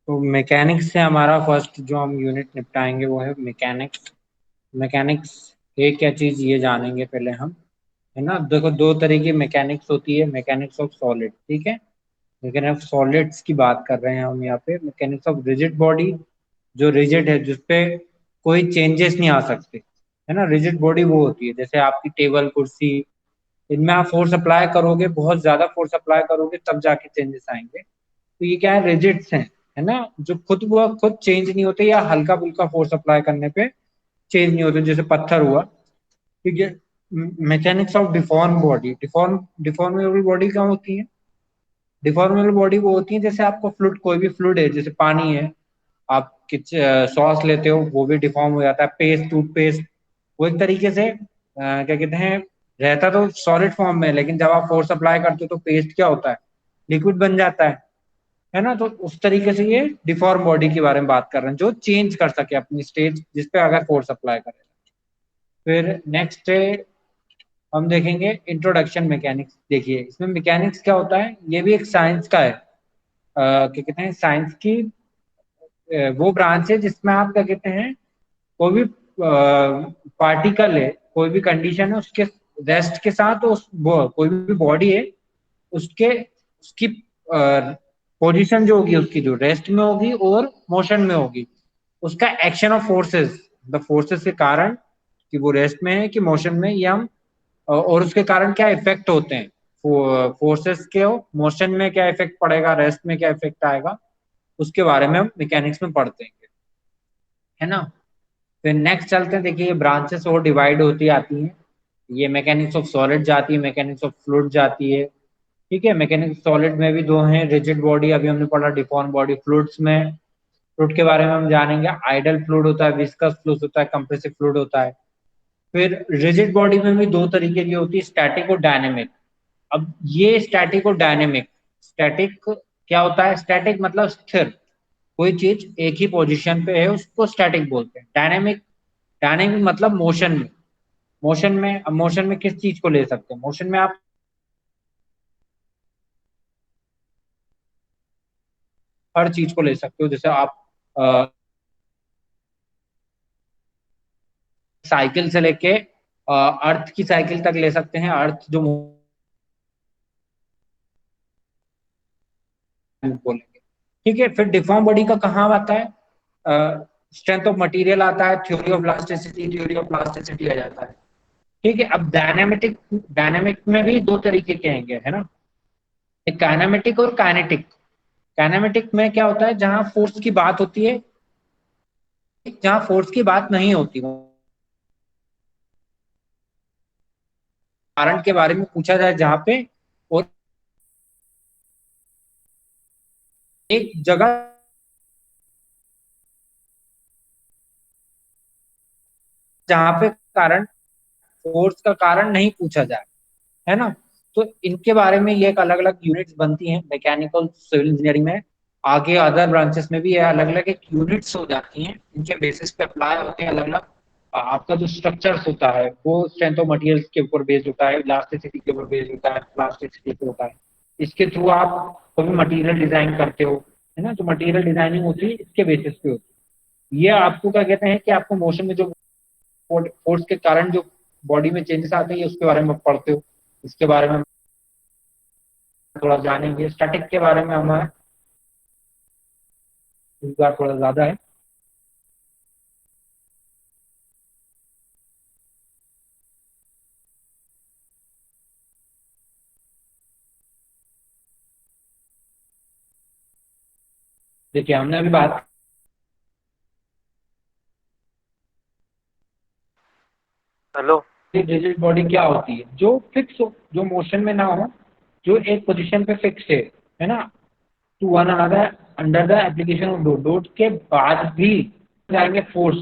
तो मैकेनिक्स से हमारा फर्स्ट जो हम यूनिट निपटाएंगे वो है मैकेनिक्स। मैकेनिक्स एक क्या चीज ये जानेंगे पहले हम, है ना। देखो दो तरह की मैकेनिक्स होती है, मैकेनिक्स ऑफ सॉलिड, ठीक है। लेकिन अब सॉलिड्स की बात कर रहे हैं हम यहाँ पे। मैकेनिक्स ऑफ रिजिड बॉडी, जो रिजिड है, जिसपे कोई चेंजेस नहीं आ सकते, है ना। रिजिड बॉडी वो होती है जैसे आपकी टेबल कुर्सी, इनमें आप फोर्स अप्लाई करोगे, बहुत ज्यादा फोर्स अप्लाई करोगे तब जाके चेंजेस आएंगे। तो ये क्या है, रिजिड्स हैं, है ना, जो खुद वो खुद चेंज नहीं होते या हल्का फुल्का फोर्स अप्लाई करने पे चेंज नहीं होते, जैसे पत्थर हुआ, ठीक है। Mechanics of deform body, deformable body क्या होती है? डिफॉर्मेबल बॉडी वो होती है जैसे आपको फ्लूइड, कोई भी फ्लूइड है, जैसे पानी है, आप सॉस लेते हो वो भी डिफॉर्म हो जाता है। पेस्ट, टूथपेस्ट, वो एक तरीके से क्या कहते हैं, रहता तो सॉलिड फॉर्म में, लेकिन जब आप फोर्स अप्लाई करते हो तो पेस्ट क्या होता है, लिक्विड बन जाता है ना। तो उस तरीके से ये डिफॉर्म बॉडी के बारे में बात कर रहे हैं, जो चेंज कर सके अपनी स्टेज जिसपे अगर फोर्स अप्लाई करें। फिर नेक्स्ट हम देखेंगे इंट्रोडक्शन मैकेनिक्स। देखिए इसमें मैकेनिक्स क्या होता है, ये भी एक साइंस का है, क्या कहते हैं, साइंस की वो ब्रांच है जिसमें आप क्या कहते हैं, कोई भी पार्टिकल है, कोई भी कंडीशन है, उसके रेस्ट के साथ कोई भी बॉडी है, उसके उसकी पोजीशन जो होगी, उसकी जो रेस्ट में होगी और मोशन में होगी, उसका action of forces, the forces के कारण, कि वो रेस्ट में है कि मोशन में, ये हम और उसके कारण क्या इफेक्ट होते हैं, फोर्सेस के मोशन में क्या इफेक्ट पड़ेगा, रेस्ट में क्या इफेक्ट आएगा, उसके बारे में हम मैकेनिक्स में पढ़ते हैं, है ना। फिर नेक्स्ट चलते हैं। देखिए ये ब्रांचेस और डिवाइड होती आती हैं। ये मैकेनिक्स ऑफ सॉलिड जाती है, मैकेनिक्स ऑफ फ्लूइड जाती है, ठीक है। मैकेनिक्स सॉलिड में भी दो हैं, रिजिड बॉडी अभी हमने पढ़ा, डिफॉर्म बॉडी। फ्लूइड्स में, फ्लूइड के बारे में हम जानेंगे, आइडल फ्लूइड होता है, विस्कस फ्लूइड होता है, कंप्रेसिव फ्लूइड होता है। फिर रिजिड बॉडी में भी दो तरीके की होती है, स्टैटिक और डायनेमिक। अब ये स्टैटिक और डायनेमिक, स्टैटिक क्या होता है, स्टैटिक मतलब स्थिर, कोई चीज एक ही पोजीशन पे है उसको स्टैटिक बोलते हैं। डायनेमिक, डायनेमिक मतलब मोशन में, मोशन में। अब मोशन में किस चीज को ले सकते हैं, मोशन में आप हर चीज को ले सकते हो, जैसे आप साइकिल से लेके अर्थ की साइकिल तक ले सकते हैं, अर्थ जो बोलेंगे, ठीक है। फिर डिफॉर्म बॉडी का कहाँ आता है, स्ट्रेंथ ऑफ मटेरियल आता है, theory of elasticity, theory of plasticity आ जाता है, ठीक है। अब डायनामिक, डायनामिक में भी दो तरीके के आएंगे, है ना, एक काइनेमेटिक और काइनेटिक। काइनेमेटिक में क्या होता है, जहां फोर्स की बात होती है, जहां फोर्स की बात नहीं होती, कारण के बारे में पूछा जाए जहां पे, और एक जगह जहां पे कारण, फोर्स का कारण नहीं पूछा जाए, है ना। तो इनके बारे में ये एक अलग अलग यूनिट्स बनती हैं मैकेनिकल सिविल इंजीनियरिंग में। आगे अदर ब्रांचेस में भी ये अलग अलग एक यूनिट्स हो जाती हैं, इनके बेसिस पे अप्लाई होते हैं अलग अलग। आपका जो स्ट्रक्चर्स होता है वो स्ट्रेंथ ऑफ मटेरियल्स के ऊपर बेस्ड होता है, इलास्टिसिटी के ऊपर बेस्ड होता है, प्लास्टिसिटी पे होता है। इसके थ्रू आप कोई मटेरियल डिजाइन करते हो, है ना। जो मटेरियल डिजाइनिंग होती है इसके बेसिस पे होती है। ये आपको क्या कहते हैं कि आपको मोशन में जो फोर्स के कारण जो बॉडी में चेंजेस आते हैं, ये उसके बारे में पढ़ते हो। इसके बारे में थोड़ा जानेंगे। स्टैटिक के बारे में हमारा इस बार थोड़ा ज्यादा है। देखिए हमने अभी बात, हेलो। रिजिड बॉडी क्या होती है, जो फिक्स हो, जो मोशन में ना हो, जो एक पोजीशन पे फिक्स है ना। To one another under the application of load, load के बाद भी जाएंगे फोर्स,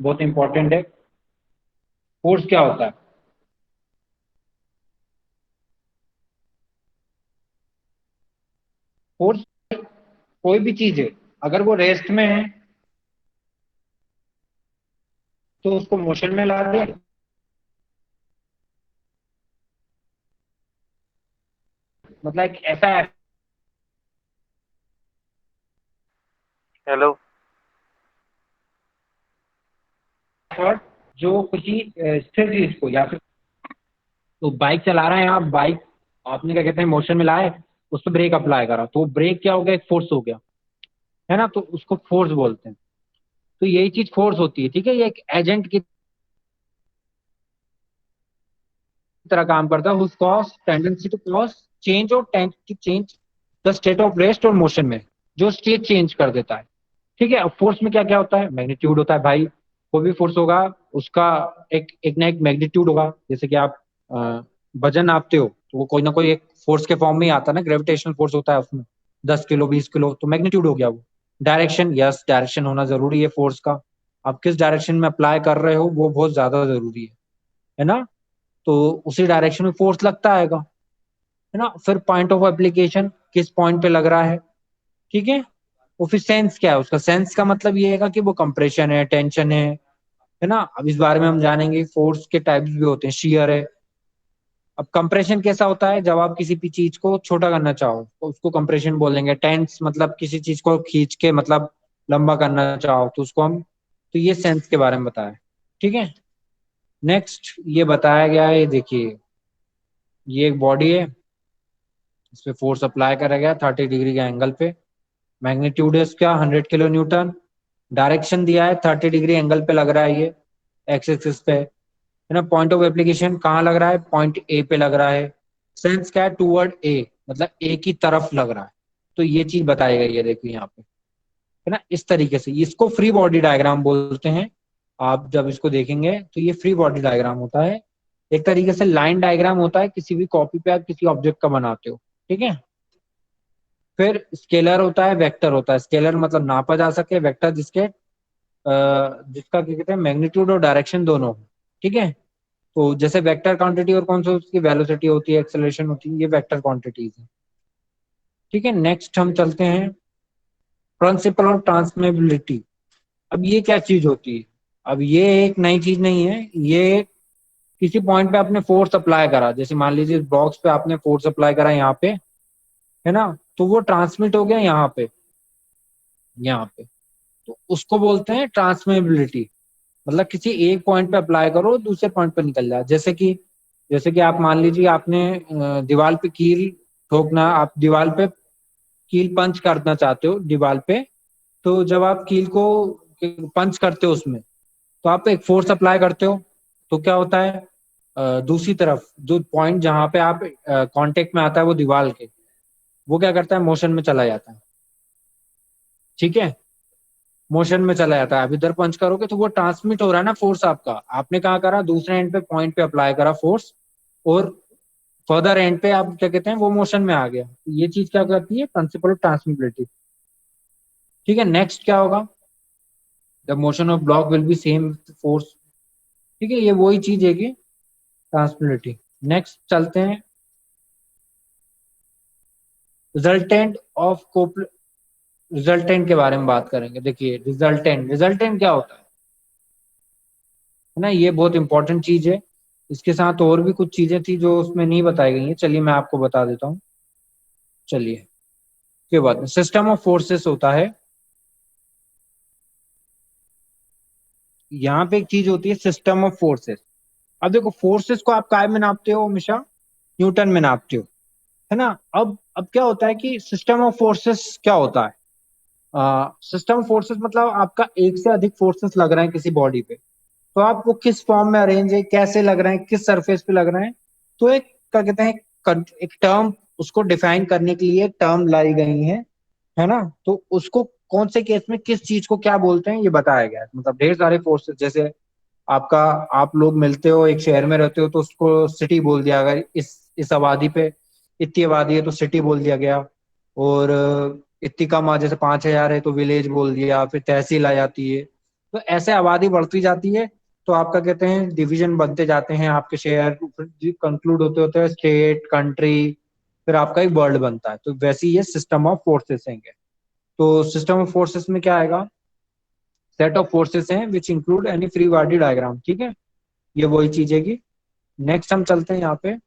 बहुत इंपॉर्टेंट है। फोर्स क्या होता है, फोर्स कोई भी चीज है, अगर वो रेस्ट में है तो उसको मोशन में ला दे, मतलब एक ऐसा हेलो। और जो किसी स्थिर चीज को या फिर, तो बाइक चला रहे हैं आप, बाइक आपने क्या कहते हैं मोशन में लाए, उस पर ब्रेक अप्लाई करा, तो ब्रेक क्या हो गया, एक फोर्स हो गया, है ना, तो उसको फोर्स बोलते हैं। तो यही चीज फोर्स होती है, ठीक है, ये एक एजेंट की तरह काम करता है, whose cause tendency to cause change और tend to change the state of rest और मोशन में, जो स्टेट चेंज कर देता है। ठीक है, अब फोर्स में क्या क्या होता है, मैग्नीट्यूड होता है भाई, कोई भी फोर्स होगा उसका एक एक ना एक मैग्नीट्यूड होगा। जैसे कि आप वजन नापते हो तो वो कोई ना कोई एक फोर्स के फॉर्म में ही आता है ना, ग्रेविटेशनल फोर्स होता है उसमें, 10 किलो 20 किलो, तो मैग्नीट्यूड हो गया वो। डायरेक्शन, यस डायरेक्शन होना जरूरी है फोर्स का, आप किस डायरेक्शन में अप्लाई कर रहे हो वो बहुत ज्यादा जरूरी है ना, तो उसी डायरेक्शन में फोर्स लगता आएगा, है ना। फिर पॉइंट ऑफ एप्लीकेशन, किस पॉइंट पे लग रहा है, ठीक है। और फिर सेंस क्या है उसका, सेंस का मतलब ये है कि वो कंप्रेशन है, टेंशन है ना। अब इस बारे में हम जानेंगे, फोर्स के टाइप्स भी होते हैं, शियर है। अब कंप्रेशन कैसा होता है, जब आप किसी भी चीज को छोटा करना चाहो तो उसको कंप्रेशन बोलेंगे। टेंस मतलब किसी चीज को खींच के मतलब लंबा करना चाहो तो उसको हम, तो ये सेंस के बारे में बताया, ठीक है। नेक्स्ट ये बताया गया है, ये देखिए, ये एक बॉडी है, इस पे फोर्स अप्लाई करा गया 30 डिग्री के एंगल पे, मैग्नीट्यूड है इसका 100 किलो न्यूटन, डायरेक्शन दिया है 30 डिग्री एंगल पे लग रहा है ये, एक्स एक्सिस पे, है ना। पॉइंट ऑफ एप्लीकेशन कहाँ लग रहा है, पॉइंट ए पे लग रहा है। सेंस क्या है, टूवर्ड ए, मतलब ए की तरफ लग रहा है, तो ये चीज बताई गई है, देखिए यहाँ पे, है ना। इस तरीके से इसको फ्री बॉडी डायग्राम बोलते हैं। आप जब इसको देखेंगे तो ये फ्री बॉडी डायग्राम होता है, एक तरीके से लाइन डायग्राम होता है, किसी भी कॉपी पे आप किसी ऑब्जेक्ट का बनाते हो, ठीक है। फिर स्केलर होता है, वेक्टर होता है। स्केलर मतलब नापा जा सके, वेक्टर जिसका क्या कहते हैं मैग्नीट्यूड और डायरेक्शन दोनों हो, ठीक है। तो जैसे वेक्टर क्वांटिटी और कौन सा उसकी वेलोसिटी होती है, एक्सेलरेशन होती है, ये वेक्टर क्वांटिटीज है, ठीक है। नेक्स्ट हम चलते हैं प्रिंसिपल ऑफ ट्रांसमिबिलिटी। अब ये क्या चीज होती है, अब ये एक नई चीज नहीं है, ये किसी पॉइंट पे आपने फोर्स अप्लाई करा, जैसे मान लीजिए इस बॉक्स पे आपने फोर्स अप्लाई करा यहाँ पे, है ना, तो वो ट्रांसमिट हो गया यहाँ पे, यहाँ पे, तो उसको बोलते हैं ट्रांसमिबिलिटी। मतलब किसी एक पॉइंट पे अप्लाई करो दूसरे पॉइंट पे निकल जाए, जैसे कि आप मान लीजिए आपने दीवार पे कील ठोकना, आप दीवार पे कील पंच करना चाहते हो दीवार पे, तो जब आप कील को पंच करते हो उसमें, तो आप एक फोर्स अप्लाई करते हो, तो क्या होता है, दूसरी तरफ जो पॉइंट जहां पे आप कांटेक्ट में आता है वो दीवार के, वो क्या करता है, मोशन में चला जाता है, ठीक है, मोशन में चला जाता है। आप इधर पंच करोगे तो वो ट्रांसमिट हो रहा है ना फोर्स, आपका आपने कहा करा दूसरे एंड पे पॉइंट पे अप्लाई करा फोर्स, और फर्दर एंड पे आप क्या कहते हैं वो मोशन में आ गया, ये चीज क्या करती है, प्रिंसिपल ऑफ ट्रांसमिबिलिटी, ठीक है। नेक्स्ट क्या होगा, the motion of block will be same force, ठीक है, ये वही चीज है कि ट्रांसमिबिलिटी। नेक्स्ट चलते हैं रिजल्टेंट ऑफ रिजल्टेंट के बारे में बात करेंगे। देखिए रिजल्टेंट, रिजल्टेंट क्या होता है ना, ये बहुत इंपॉर्टेंट चीज है। इसके साथ और भी कुछ चीजें थी जो उसमें नहीं बताई गई हैं, चलिए मैं आपको बता देता हूँ। चलिए के बाद सिस्टम ऑफ फोर्सेस होता है, यहाँ पे एक चीज होती है सिस्टम ऑफ फोर्सेस। अब देखो फोर्सेस को आप काय में नापते हो, हमेशा न्यूटन में नापते हो, है ना। अब क्या होता है कि सिस्टम ऑफ फोर्सेस क्या होता है, सिस्टम फोर्सेस मतलब आपका एक से अधिक फोर्सेस लग रहे हैं किसी बॉडी पे, तो आप वो किस फॉर्म में अरेंज है, कैसे लग रहे हैं, किस सरफेस पे लग रहे हैं, तो एक क्या कहते हैं, एक टर्म उसको डिफाइन करने के लिए एक टर्म लाई गई है ना। तो उसको कौन से केस में किस चीज को क्या बोलते हैं ये बताया गया है। मतलब ढेर सारे फोर्सेस, जैसे आपका, आप लोग मिलते हो एक शहर में रहते हो तो उसको सिटी बोल दिया, अगर इस आबादी पे इतनी आबादी है तो सिटी बोल दिया गया, और इतनी कम आ जैसे 5,000 है तो विलेज बोल दिया, फिर तहसील आ जाती है, तो ऐसे आबादी बढ़ती जाती है, तो आपका कहते हैं डिवीजन बनते जाते हैं आपके शहर, कंक्लूड होते होते स्टेट कंट्री, फिर आपका एक वर्ल्ड बनता है। तो वैसे ही ये सिस्टम ऑफ फोर्सेस है। तो सिस्टम ऑफ फोर्सेस में क्या आएगा, सेट ऑफ फोर्सेस हैं which include any free body diagram, ठीक है, ये वही चीज है कि। नेक्स्ट हम चलते हैं यहाँ पे,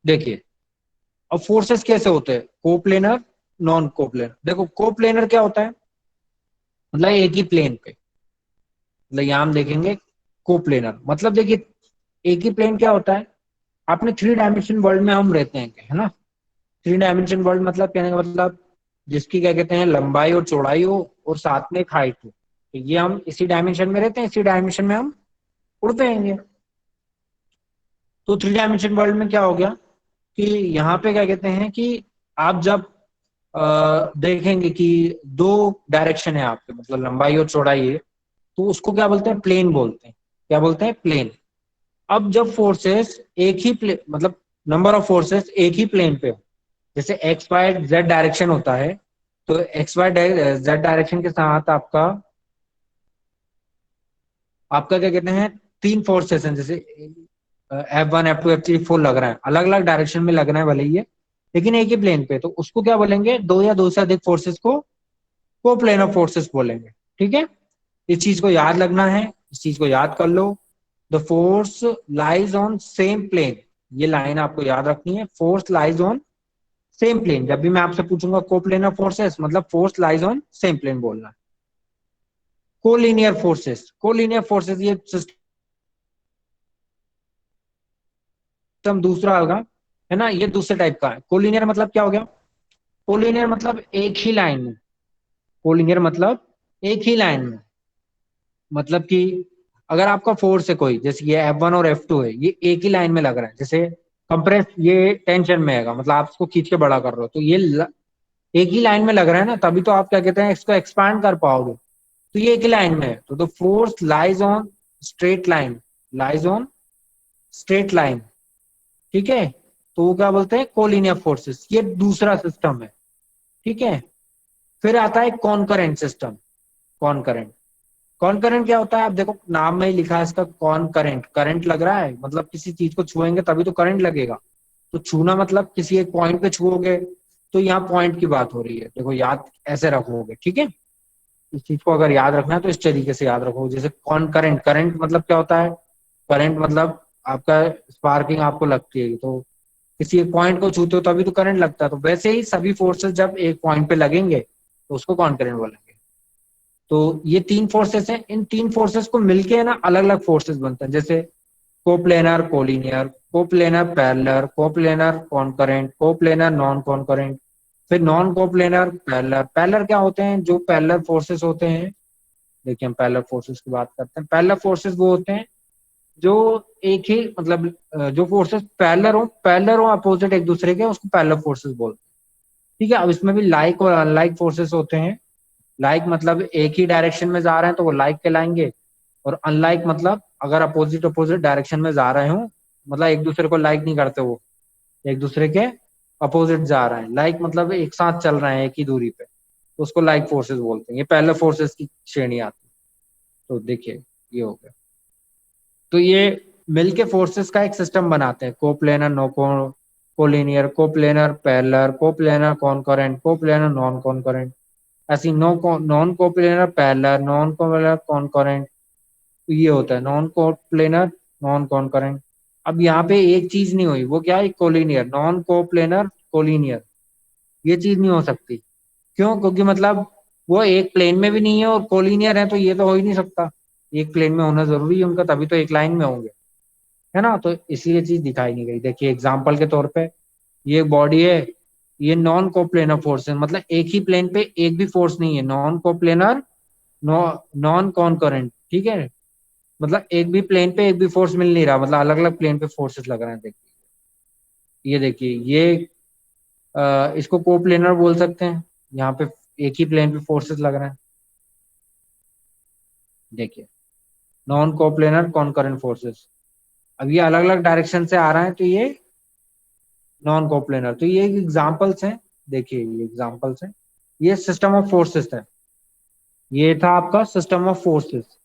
देखिए अब फोर्सेस कैसे होते हैं, कोप्लेनर, नॉन कोप्लेनर। देखो कोप्लेनर क्या होता है, मतलब एक ही प्लेन पे, मतलब यहां हम देखेंगे कोप्लेनर मतलब देखिए एक ही प्लेन क्या होता है, आपने थ्री डायमेंशन वर्ल्ड में हम रहते हैं, है ना। थ्री डायमेंशन वर्ल्ड मतलब कहने का मतलब जिसकी क्या कहते हैं लंबाई और चौड़ाई हो और साथ में एक हाइट हो, तो ये हम इसी डायमेंशन में रहते हैं, इसी डायमेंशन में हम उड़ते रहेंगे। तो थ्री डायमेंशन वर्ल्ड में क्या हो गया कि यहाँ पे क्या कहते हैं कि आप जब देखेंगे कि दो डायरेक्शन है आपके, मतलब लंबाई और चौड़ाई है, तो उसको क्या बोलते हैं, प्लेन बोलते हैं। क्या बोलते हैं, प्लेन। अब जब फोर्सेस एक ही प्लेन, मतलब नंबर ऑफ फोर्सेस एक ही प्लेन पे हो, जैसे एक्स वाई जेड डायरेक्शन होता है, तो एक्स वाई जेड डायरेक्शन के साथ आपका आपका क्या कहते हैं तीन फोर्सेस हैं, जैसे F1 F2 F3 F4 लग रहा है, अलग अलग डायरेक्शन में लग रहा है भले ही है, लेकिन एक ही प्लेन पे, तो उसको क्या बोलेंगे, दो या दो से अधिक फोर्सेस को को प्लेन ऑफ फोर्सेस बोलेंगे। ठीक है, इस चीज को याद रखना है, इस चीज को याद कर लो। The force lies on same plane, ये लाइन आपको याद रखनी है, force lies on same plane. जब भी मैं आपसे पूछूंगा को प्लेन ऑफ फोर्सेस मतलब force lies on same plane बोलना है। कोलिनियर फोर्सेस, कोलिनियर फोर्सेस ये सिस्टम दूसरा होगा, है ना, ये दूसरे टाइप का है। कोलिनियर मतलब क्या हो गया, कोलिनियर मतलब एक ही लाइन में, कोलिनियर मतलब एक ही लाइन में, मतलब कि अगर आपका फोर्स है कोई, जैसे ये F1 और F2 है, ये एक ही लाइन में लग रहा है, जैसे कंप्रेस ये टेंशन में है, मतलब आप इसको खींच के बड़ा कर रहे हो, तो ये एक ही लाइन में लग रहा है ना, तभी तो आप क्या कहते हैं इसको एक्सपांड कर पाओगे। तो ये एक ही लाइन में है, तो the force lies on straight line, lies on straight line. ठीक है, तो वो क्या बोलते हैं, कोलिनियर फोर्सेस, ये दूसरा सिस्टम है। ठीक है, फिर आता है कॉन्करेंट सिस्टम। कॉन्करेंट, कॉन्करेंट क्या होता है, आप देखो नाम में ही लिखा है इसका कॉन्करेंट, करंट लग रहा है, मतलब किसी चीज को छुएंगे तभी तो करंट लगेगा। तो छूना मतलब किसी एक पॉइंट पे छुओगे, तो यहाँ पॉइंट की बात हो रही है, देखो याद ऐसे रखोगे। ठीक है, इस चीज को अगर याद रखना है तो इस तरीके से याद रखो, जैसे कौन करंट, करंट मतलब क्या होता है, करंट मतलब आपका स्पार्किंग आपको लगती है, तो किसी एक पॉइंट को छूते हो तभी तो करंट लगता है, तो वैसे ही सभी फोर्सेस जब एक पॉइंट पे लगेंगे तो उसको कौन करंट बोलेंगे। तो ये तीन फोर्सेस हैं, इन तीन फोर्सेस को मिलके है ना अलग अलग फोर्सेस बनते हैं, जैसे coplanar collinear, coplanar parallel, coplanar concurrent, coplanar non concurrent, फिर नॉन कोप्लेनर पैरेलल। पैरेलल क्या होते हैं, जो पैरेलल फोर्सेस होते हैं, देखिए हम पैरेलल फोर्सेस की बात करते हैं। पैरेलल फोर्सेस वो होते हैं जो एक ही मतलब जो फोर्सेस पैरेलल हो अपोजिट एक दूसरे के, उसको पैरेलल फोर्सेस बोलते हैं। ठीक है, अब इसमें भी लाइक और अनलाइक फोर्सेस होते हैं। लाइक मतलब एक ही डायरेक्शन में जा रहे हैं तो वो लाइक कहलाएंगे, और अनलाइक मतलब अगर अपोजिट अपोजिट डायरेक्शन में जा रहे हो, मतलब एक दूसरे को लाइक नहीं करते, वो एक दूसरे के अपोजिट जा रहे हैं, लाइक मतलब एक साथ चल रहे हैं एक ही दूरी पे, तो उसको लाइक फोर्सेस बोलते हैं। ये पैरेलल फोर्सेस की श्रेणी आती है। तो देखिए ये हो गया, तो ये मिलके फोर्सेस का एक सिस्टम बनाते हैं, coplanar no collinear, coplanar parallel, coplanar concurrent, coplanar non concurrent. ऐसी non coplanar parallel, non coplanar concurrent, तो ये होता है नॉन कोप्लेनर नॉन कॉन्करेंट। अब यहाँ पे एक चीज नहीं हुई, वो क्या है, कोलिनियर, नॉन कोप्लेनर कोलिनियर, ये चीज नहीं हो सकती। क्यों, क्योंकि मतलब वो एक प्लेन में भी नहीं है और कोलिनियर है, तो ये तो हो ही नहीं सकता, एक प्लेन में होना जरूरी है उनका, तभी तो एक लाइन में होंगे, है ना। तो इसलिए चीज दिखाई नहीं गई। देखिए एग्जाम्पल के तौर पे ये बॉडी है, ये नॉन कोप्लेनर फोर्स है, मतलब एक ही प्लेन पे एक भी फोर्स नहीं है, नॉन कोप्लेनर नॉन कॉन्करेंट। ठीक है, मतलब एक भी प्लेन पे एक भी फोर्स मिल नहीं रहा, मतलब अलग अलग प्लेन पे फोर्सेस लग रहे हैं। देखिए ये देखिए ये इसको कोप्लेनर बोल सकते हैं, यहाँ पे एक ही प्लेन पे फोर्सेस लग रहे हैं। देखिए नॉन कोप्लेनर कॉन्करेंट फोर्सेस, अब ये अलग अलग डायरेक्शन से आ रहे हैं, तो ये नॉन कोप्लेनर। तो ये एग्जांपल्स हैं, देखिए ये एग्जांपल्स हैं, ये सिस्टम ऑफ फोर्सेस है, ये था आपका सिस्टम ऑफ फोर्सेस।